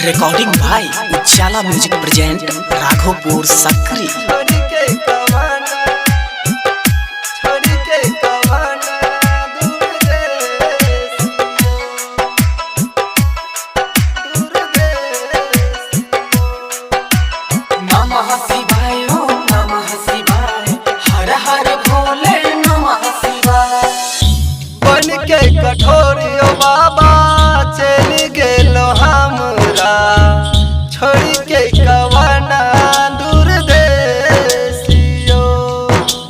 Recording भाई उजाला music present Raghopur Sakri. नमः शिवाय ओम नमः शिवाय, हर हर भोले नमः शिवाय। बन के कठोरियो बाबा चल गेलो हमरा, छोड़ के कवना दूर देसियो,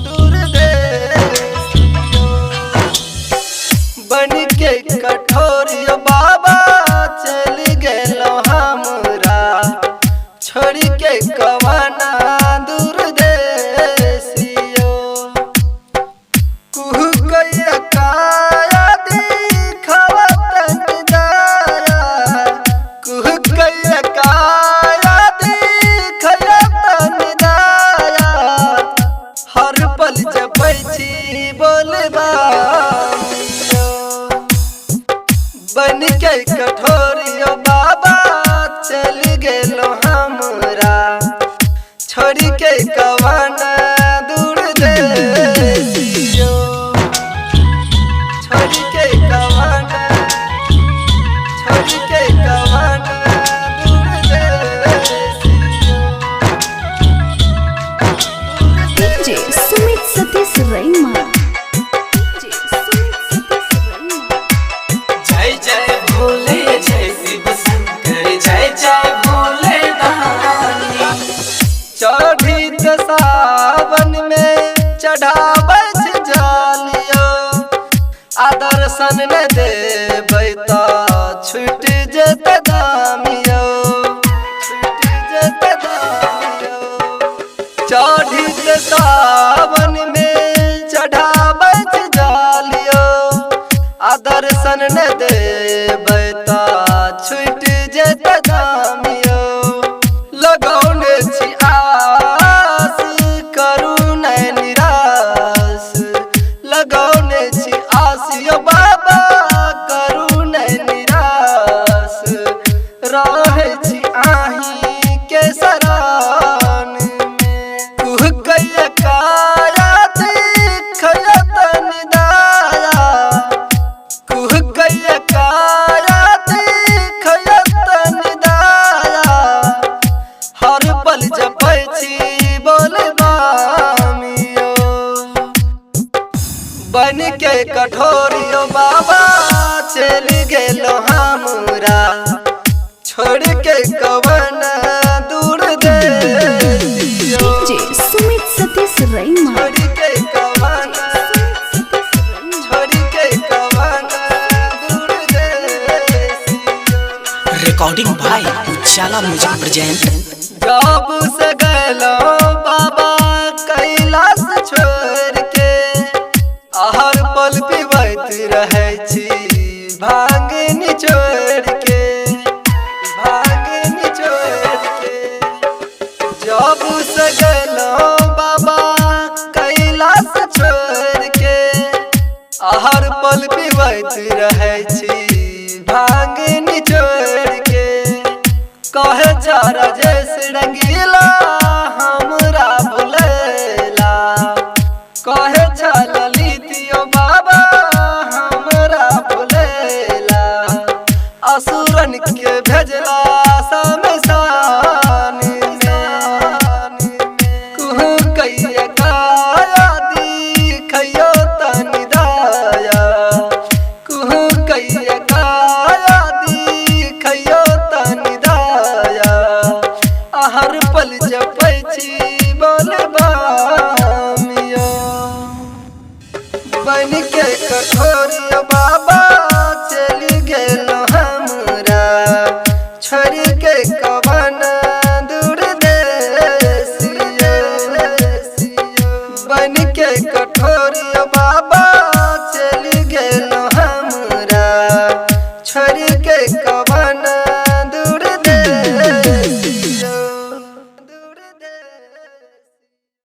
दूर देसियो। बन के कठोरियो बाबा चल गेलो हमरा, छोड़ के कवना दूर देसियो। कुहू कैया काया दिखवा तन दाया, कुहू कैया काया दिखवा तन दाया। हर पल जपै छी बोलबामियो, बन के कठोरियो बाबा चल गेलो हमरा, छोड़ के कवना दूर देसियो, छोड़ के कवना, छोड़ के कवना दूर देसियो, दूर DJ Sumit Satish Raima. DJ Sumit Satish Raima. जय जय भोले जय शिव शंकर, जय जय भोले दानी। चढ़ी त सावन में चढ़ाबै छी जालियो, आदर्शन न देबै त छूट जेतै दामियो, छूट जेतै दामियो। चढ़ी त सावन में चढ़ाबै छी जालियो, आदर्शन न देबै त छूट जेतै दामियो। लगौने छी आस करू नै निराश, लगौने छी आस यो बाबा करू नै निराश। रहै छी आही के शरण में, कुह कैया काया दिखया तन दाया, कुह कैया काया दिखया तन दाया। हर पल जपै छी बोलबामियो, बन के कठोरियो बाबा चल गेलो हमरा, छोड़ के कवना दूर देसियो, DJ Sumit Satish Raima. छोड़ के कवना, छोड़ के कवना दूर देसियो। रिकॉर्डिंग भाई उजाला म्यूजिक प्रेजेंट। जब से गलो बाबा कैलाश छोड़ के, हर पल पीबैत रहै छी भांग निचोड़ के, भांग निचोड़ के। जब से गलो बाबा कैलाश छोड़ के, हर पल पीबैत रहै छी भांग निचोड़ के। कहे छारा जैसे रंगीला हमरा भुलेला, कहे छा ललितियो बाबा हमरा भुलेला। असुरन के भेजला शमशान में, कुहू कैया काया दिखयो तन दाया, कुहू कैया काया दिखयो तन दाया। हर पल जपै छी बोलबामियो, बन के कठोरी